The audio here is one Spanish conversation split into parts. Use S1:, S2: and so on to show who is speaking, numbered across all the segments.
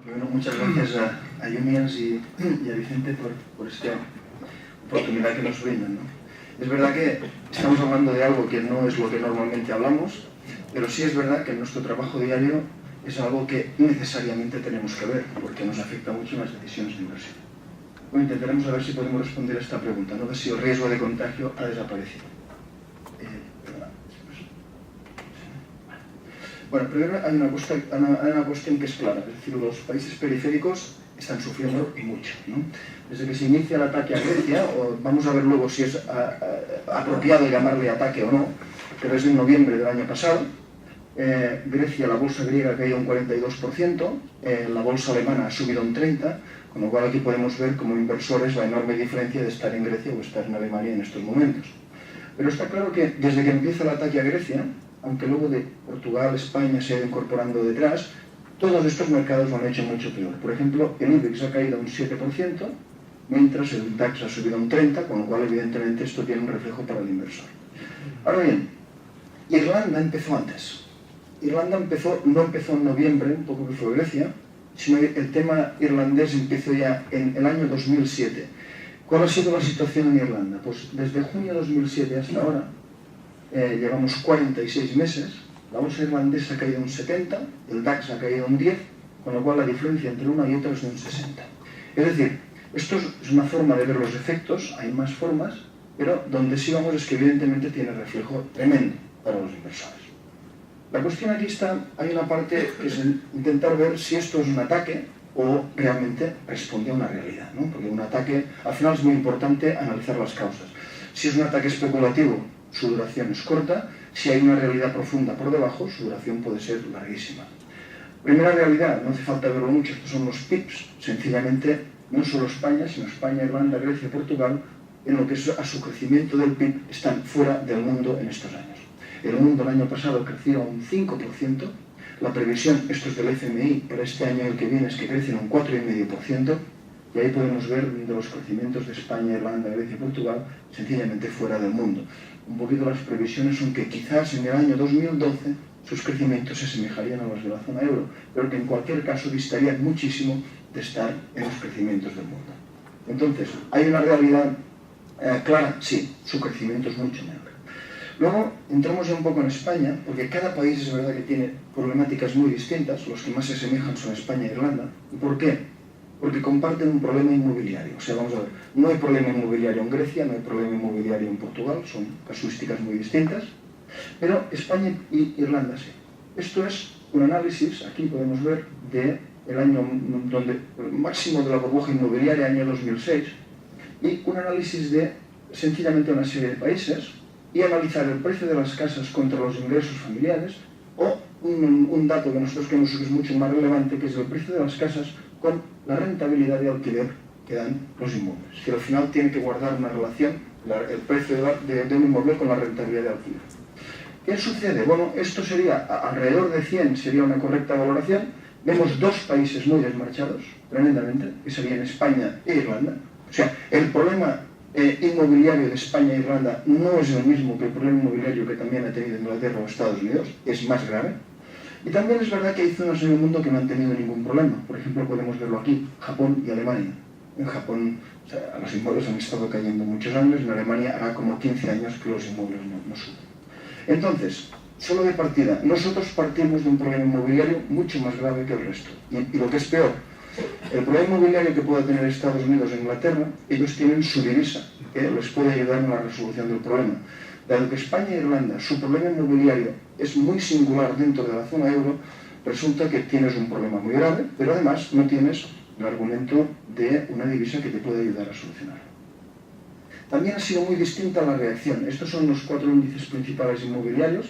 S1: Primero, muchas gracias a Unions y a Vicente por esta oportunidad que nos brindan, ¿no? Es verdad que estamos hablando de algo que no es lo que normalmente hablamos, pero sí es verdad que nuestro trabajo diario es algo que necesariamente tenemos que ver, porque nos afecta mucho en las decisiones de inversión. Bueno, intentaremos a ver si podemos responder a esta pregunta, ¿no? De si el riesgo de contagio ha desaparecido. Bueno, primero hay una cuestión que es clara, es decir, los países periféricos están sufriendo y mucho, ¿no? Desde que se inicia el ataque a Grecia, o vamos a ver luego si es apropiado llamarle ataque o no, pero es en noviembre del año pasado, Grecia, la bolsa griega ha caído un 42%, la bolsa alemana ha subido un 30%, con lo cual aquí podemos ver como inversores la enorme diferencia de estar en Grecia o estar en Alemania en estos momentos. Pero está claro que desde que empieza el ataque a Grecia, aunque luego de Portugal, España se ha ido incorporando detrás, todos estos mercados lo han hecho mucho peor. Por ejemplo, el IBEX ha caído un 7%, mientras el DAX ha subido un 30%, con lo cual evidentemente esto tiene un reflejo para el inversor. Ahora bien, Irlanda empezó antes. Irlanda no empezó en noviembre, un poco que fue Grecia, sino el tema irlandés empezó ya en el año 2007. ¿Cuál ha sido la situación en Irlanda? Pues desde junio de 2007 hasta ahora, llevamos 46 meses, la bolsa irlandesa ha caído un 70%, el DAX ha caído un 10%, con lo cual la diferencia entre una y otra es de un 60%. Es decir, esto es una forma de ver los efectos, hay más formas, pero donde sí vamos es que evidentemente tiene reflejo tremendo para los inversores. La cuestión aquí está, hay una parte que es intentar ver si esto es un ataque o realmente responde a una realidad, ¿no? Porque un ataque, al final es muy importante analizar las causas. Si es un ataque especulativo, su duración es corta. Si hay una realidad profunda por debajo, su duración puede ser larguísima. Primera realidad, no hace falta verlo mucho, estos son los PIBs. Sencillamente, no solo España, sino España, Irlanda, Grecia, Portugal, en lo que es a su crecimiento del PIB, están fuera del mundo en estos años. El mundo el año pasado creció un 5%, la previsión, esto es del FMI, para este año y el que viene es que crecen un 4,5%, y ahí podemos ver de los crecimientos de España, Irlanda, Grecia y Portugal, sencillamente fuera del mundo. Un poquito las previsiones son que quizás en el año 2012 sus crecimientos se asemejarían a los de la zona euro, pero que en cualquier caso distarían muchísimo de estar en los crecimientos del mundo. Entonces, ¿hay una realidad clara? Sí, su crecimiento es mucho menor. Luego, entramos ya un poco en España, porque cada país es verdad que tiene problemáticas muy distintas, los que más se asemejan son España e Irlanda. ¿Y por qué? Porque comparten un problema inmobiliario. O sea, vamos a ver, no hay problema inmobiliario en Grecia, no hay problema inmobiliario en Portugal, son casuísticas muy distintas, pero España y Irlanda sí. Esto es un análisis, aquí podemos ver, del año donde el máximo de la burbuja inmobiliaria, año 2006, y un análisis de sencillamente una serie de países, y analizar el precio de las casas contra los ingresos familiares, o un dato que nosotros creemos que es mucho más relevante, que es el precio de las casas con la rentabilidad de alquiler que dan los inmuebles, que al final tiene que guardar una relación, el precio de un inmueble con la rentabilidad de alquiler. ¿Qué sucede? Bueno, esto sería, alrededor de 100 sería una correcta valoración. Vemos dos países muy desmarchados, tremendamente, que serían España e Irlanda. O sea, el problema inmobiliario de España e Irlanda no es el mismo que el problema inmobiliario que también ha tenido Inglaterra o Estados Unidos, es más grave. Y también es verdad que hay zonas en el mundo que no han tenido ningún problema. Por ejemplo, podemos verlo aquí, Japón y Alemania. En Japón, o sea, los inmuebles han estado cayendo muchos años, en Alemania hará como 15 años que los inmuebles no suben. Entonces, solo de partida, nosotros partimos de un problema inmobiliario mucho más grave que el resto. Y lo que es peor, el problema inmobiliario que pueda tener Estados Unidos e Inglaterra, ellos tienen su divisa, que les puede ayudar en la resolución del problema. Dado que España e Irlanda, su problema inmobiliario es muy singular dentro de la zona euro, resulta que tienes un problema muy grave, pero además no tienes el argumento de una divisa que te puede ayudar a solucionarlo. También ha sido muy distinta la reacción. Estos son los 4 índices principales inmobiliarios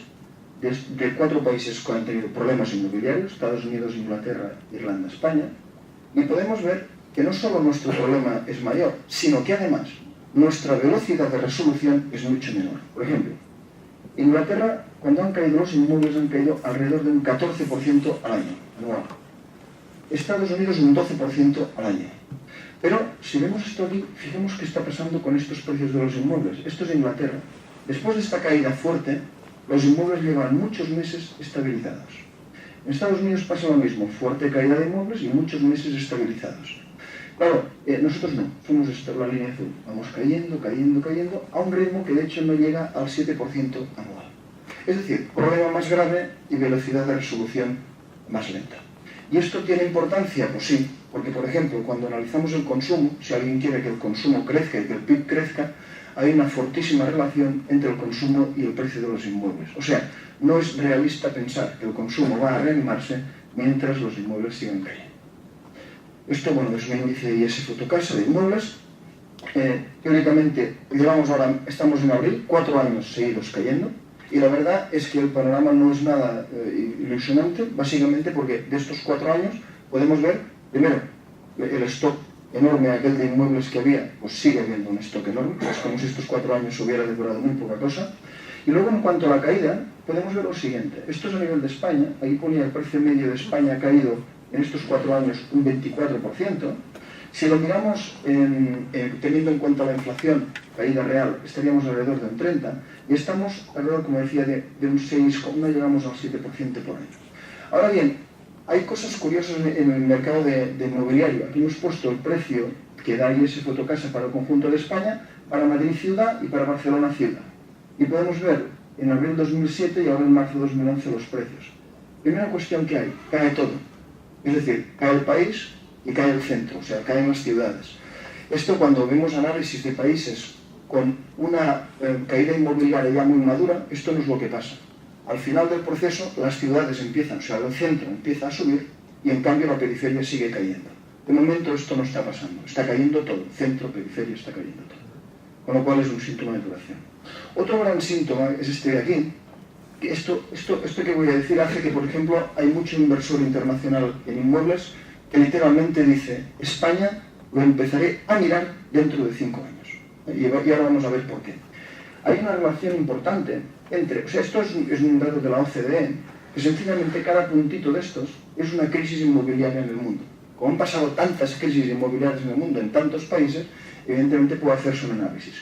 S1: de 4 países que han tenido problemas inmobiliarios, Estados Unidos, Inglaterra, Irlanda, España, y podemos ver que no solo nuestro problema es mayor, sino que además nuestra velocidad de resolución es mucho menor. Por ejemplo, Inglaterra, cuando han caído los inmuebles, han caído alrededor de un 14% al año, anual. Estados Unidos un 12% al año. Pero si vemos esto aquí, fijemos qué está pasando con estos precios de los inmuebles. Esto es Inglaterra. Después de esta caída fuerte, los inmuebles llevan muchos meses estabilizados. En Estados Unidos pasa lo mismo, fuerte caída de inmuebles y muchos meses estabilizados. Claro, nosotros no, somos la línea azul, vamos cayendo, cayendo, cayendo, a un ritmo que de hecho no llega al 7% anual. Es decir, problema más grave y velocidad de resolución más lenta. ¿Y esto tiene importancia? Pues sí, porque por ejemplo, cuando analizamos el consumo, si alguien quiere que el consumo crezca y que el PIB crezca, hay una fortísima relación entre el consumo y el precio de los inmuebles. O sea, no es realista pensar que el consumo va a reanimarse mientras los inmuebles sigan cayendo. Esto, bueno, es un índice de IS Fotocasa de inmuebles. Teóricamente, estamos en abril, 4 años seguidos cayendo, y la verdad es que el panorama no es nada ilusionante, básicamente porque de estos 4 años podemos ver, primero, el stock enorme aquel de inmuebles que había, pues sigue habiendo un stock enorme, es como si estos 4 años hubiera devorado muy poca cosa. Y luego, en cuanto a la caída, podemos ver lo siguiente. Esto es a nivel de España, ahí ponía el precio medio de España ha caído en estos 4 años un 24%. Si lo miramos teniendo en cuenta la inflación, caída real, estaríamos alrededor de un 30%, y estamos alrededor, como decía, de un 6%, no llegamos al 7% por año. Ahora bien, hay cosas curiosas en el mercado de inmobiliario. Aquí hemos puesto el precio que da IS Fotocasa para el conjunto de España, para Madrid ciudad y para Barcelona ciudad. Y podemos ver en abril 2007 y ahora en marzo 2011 los precios. Primera cuestión que hay, cae todo. Es decir, cae el país y cae el centro, o sea, caen las ciudades. Esto cuando vemos análisis de países con una caída inmobiliaria ya muy madura, esto no es lo que pasa. Al final del proceso, las ciudades empiezan, o sea, el centro empieza a subir y en cambio la periferia sigue cayendo. De momento esto no está pasando, está cayendo todo, centro, periferia, está cayendo todo. Con lo cual es un síntoma de duración. Otro gran síntoma es este de aquí. Esto que voy a decir hace que, por ejemplo, hay mucho inversor internacional en inmuebles que literalmente dice, España lo empezaré a mirar dentro de 5 años. Y ahora vamos a ver por qué. Hay una relación importante entre, o sea, esto es un dato de la OCDE, que sencillamente cada puntito de estos es una crisis inmobiliaria en el mundo. Como han pasado tantas crisis inmobiliarias en el mundo, en tantos países, evidentemente puede hacerse un análisis.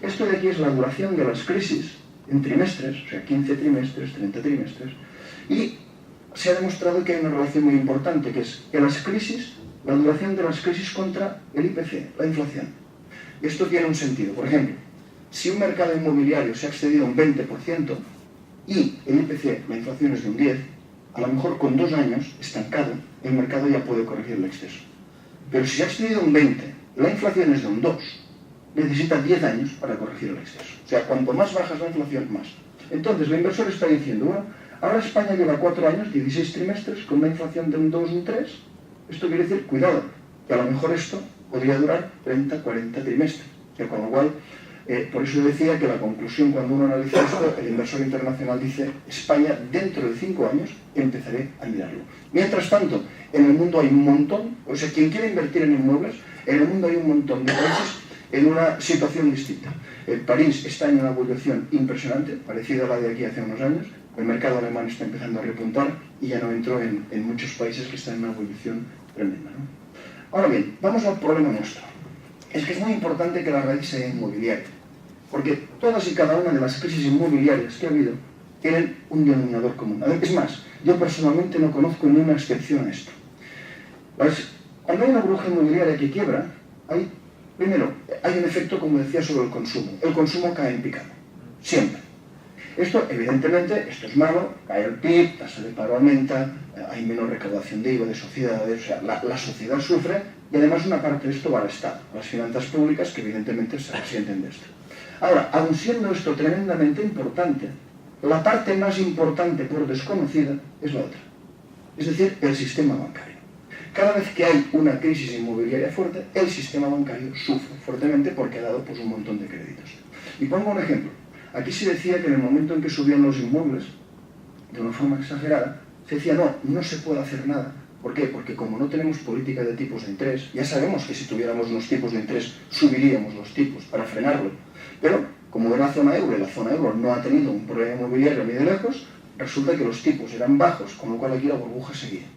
S1: Esto de aquí es la duración de las crisis en trimestres, o sea, 15 trimestres, 30 trimestres, y se ha demostrado que hay una relación muy importante, que es que las crisis, la duración de las crisis contra el IPC, la inflación. Y esto tiene un sentido. Por ejemplo, si un mercado inmobiliario se ha excedido un 20% y el IPC, la inflación es de un 10%, a lo mejor con 2 años, estancado, el mercado ya puede corregir el exceso. Pero si se ha excedido un 20%, la inflación es de un 2%, necesita 10 años para corregir el exceso. O sea, cuanto más baja es la inflación, más. Entonces, el inversor está diciendo, bueno, ahora España lleva 4 años, 16 trimestres, con una inflación de un 2, un 3. Esto quiere decir, cuidado, que a lo mejor esto podría durar 30, 40 trimestres. O sea, con lo cual, por eso decía que la conclusión, cuando uno analiza esto, el inversor internacional dice, España, dentro de 5 años, empezaré a mirarlo. Mientras tanto, en el mundo hay un montón, o sea, quien quiere invertir en inmuebles, en el mundo hay un montón de países en una situación distinta. París está en una evolución impresionante, parecida a la de aquí hace unos años. El mercado alemán está empezando a repuntar y ya no entró en muchos países que están en una evolución tremenda, ¿no? Ahora bien, vamos al problema nuestro. Es que es muy importante que la raíz sea inmobiliaria, porque todas y cada una de las crisis inmobiliarias que ha habido tienen un denominador común. Es más, yo personalmente no conozco ni una excepción a esto. Cuando hay una burbuja inmobiliaria que quiebra, primero, hay un efecto, como decía, sobre el consumo. El consumo cae en picado, siempre. Esto, evidentemente, esto es malo, cae el PIB, tasa de paro aumenta, hay menos recaudación de IVA de sociedades, o sea, la sociedad sufre, y además una parte de esto va al Estado, a las finanzas públicas, que evidentemente se resienten de esto. Ahora, aun siendo esto tremendamente importante, la parte más importante por desconocida es la otra, es decir, el sistema bancario. Cada vez que hay una crisis inmobiliaria fuerte, el sistema bancario sufre fuertemente porque ha dado pues, un montón de créditos. Y pongo un ejemplo. Aquí se decía que en el momento en que subían los inmuebles, de una forma exagerada, se decía no se puede hacer nada. ¿Por qué? Porque como no tenemos política de tipos de interés, ya sabemos que si tuviéramos unos tipos de interés subiríamos los tipos para frenarlo. Pero como era la zona euro no ha tenido un problema inmobiliario ni de lejos, resulta que los tipos eran bajos, con lo cual aquí la burbuja seguía.